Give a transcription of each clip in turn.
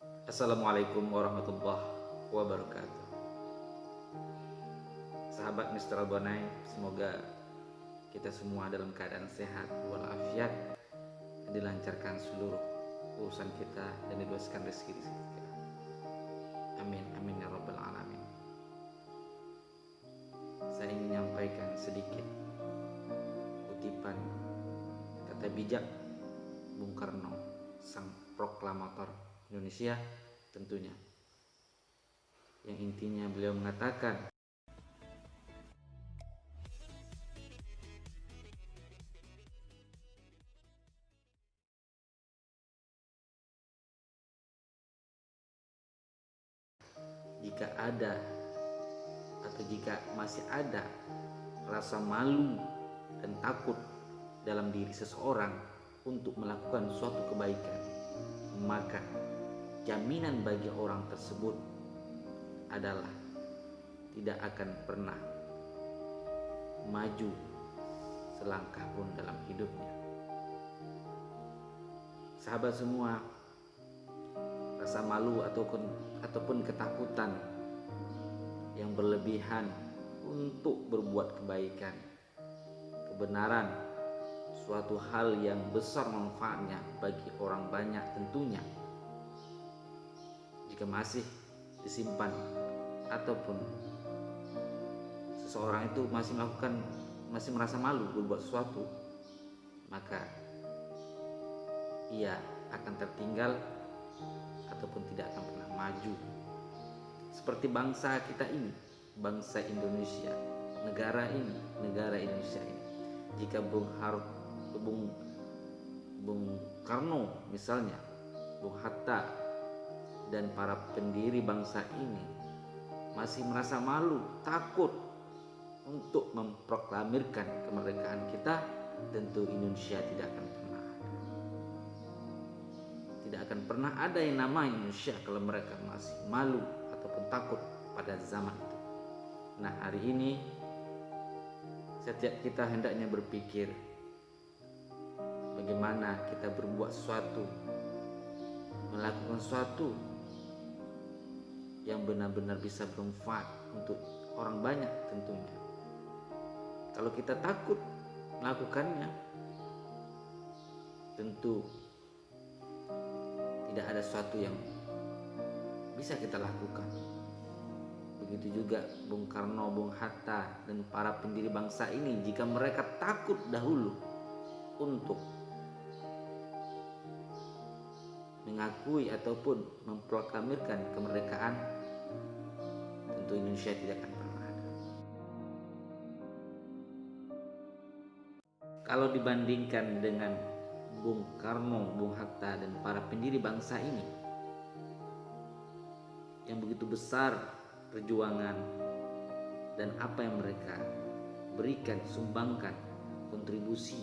Assalamualaikum warahmatullahi wabarakatuh. Sahabat Mr. Albonai, semoga kita semua dalam keadaan sehat walafiat, dilancarkan seluruh urusan kita dan diluaskan rezeki kita. Amin amin ya rabbal alamin. Saya ingin menyampaikan sedikit kutipan kata bijak Bung Karno, sang proklamator Indonesia tentunya, yang intinya beliau mengatakan, jika ada atau jika masih ada rasa malu dan takut dalam diri seseorang untuk melakukan suatu kebaikan, maka jaminan bagi orang tersebut adalah tidak akan pernah maju selangkah pun dalam hidupnya. Sahabat semua, rasa malu ataupun ketakutan yang berlebihan untuk berbuat kebaikan, kebenaran, suatu hal yang besar manfaatnya bagi orang banyak tentunya, jika masih disimpan ataupun seseorang itu masih merasa malu berbuat sesuatu, maka ia akan tertinggal ataupun tidak akan pernah maju. Seperti bangsa kita ini, bangsa Indonesia, negara Indonesia ini, jika Bung Karno misalnya, Bung Hatta dan para pendiri bangsa ini masih merasa malu, takut untuk memproklamirkan kemerdekaan kita, tentu Indonesia tidak akan pernah ada yang namanya Indonesia kalau mereka masih malu ataupun takut pada zaman itu. Nah, hari ini setiap kita hendaknya berpikir bagaimana kita berbuat sesuatu, melakukan sesuatu yang benar-benar bisa bermanfaat untuk orang banyak tentunya. Kalau kita takut melakukannya, tentu tidak ada sesuatu yang bisa kita lakukan. Begitu juga Bung Karno, Bung Hatta, dan para pendiri bangsa ini, jika mereka takut dahulu untuk mengakui ataupun memproklamirkan kemerdekaan, tentu Indonesia tidak akan pernah ada. Kalau dibandingkan dengan Bung Karno, Bung Hatta, dan para pendiri bangsa ini yang begitu besar perjuangan dan apa yang mereka berikan, sumbangkan, kontribusi,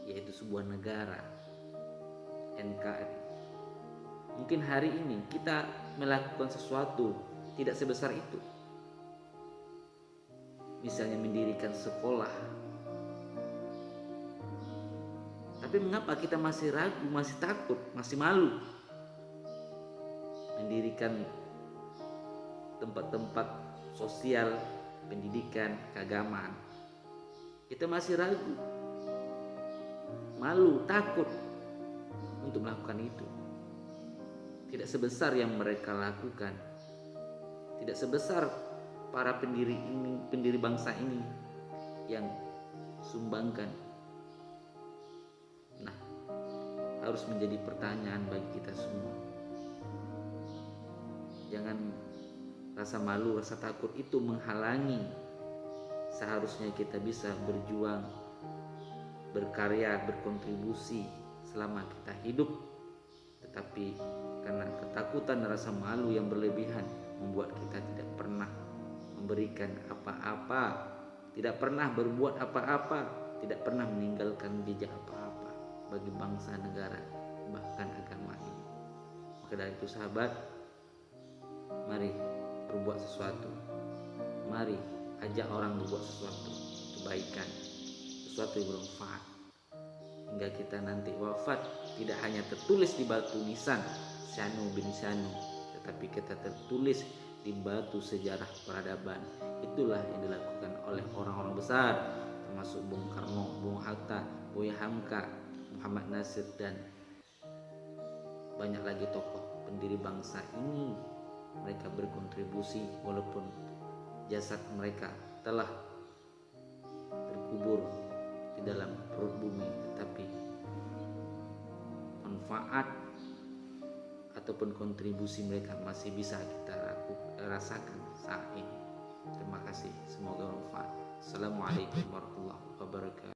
yaitu sebuah negara NKRI. Mungkin hari ini kita melakukan sesuatu tidak sebesar itu, misalnya mendirikan sekolah. Tapi mengapa kita masih ragu, masih takut, masih malu mendirikan tempat-tempat sosial, pendidikan, keagamaan? Kita masih ragu, malu, takut untuk melakukan itu. Tidak sebesar yang mereka lakukan, tidak sebesar para pendiri bangsa ini yang sumbangkan. Nah, harus menjadi pertanyaan bagi kita semua. Jangan rasa malu, rasa takut itu menghalangi seharusnya kita bisa berjuang, berkarya, berkontribusi selama kita hidup. Tetapi karena ketakutan dan rasa malu yang berlebihan membuat kita tidak pernah memberikan apa-apa, tidak pernah berbuat apa-apa, tidak pernah meninggalkan jejak apa-apa bagi bangsa, negara, bahkan agama ini. Maka dari itu sahabat, mari berbuat sesuatu. Mari ajak orang berbuat sesuatu kebaikan, sesuatu yang bermanfaat, hingga kita nanti wafat tidak hanya tertulis di batu nisan Syanu bin Syanu, tetapi kita tertulis di batu sejarah peradaban. Itulah yang dilakukan oleh orang-orang besar, termasuk Bung Karno, Bung Hatta, Buya Hamka, Muhammad Nasir, dan banyak lagi tokoh pendiri bangsa ini. Mereka berkontribusi walaupun jasad mereka telah terkubur di dalam perut bumi, tetapi manfaat ataupun kontribusi mereka masih bisa kita rasakan saat ini. Terima kasih, semoga bermanfaat. Assalamualaikum warahmatullahi wabarakatuh.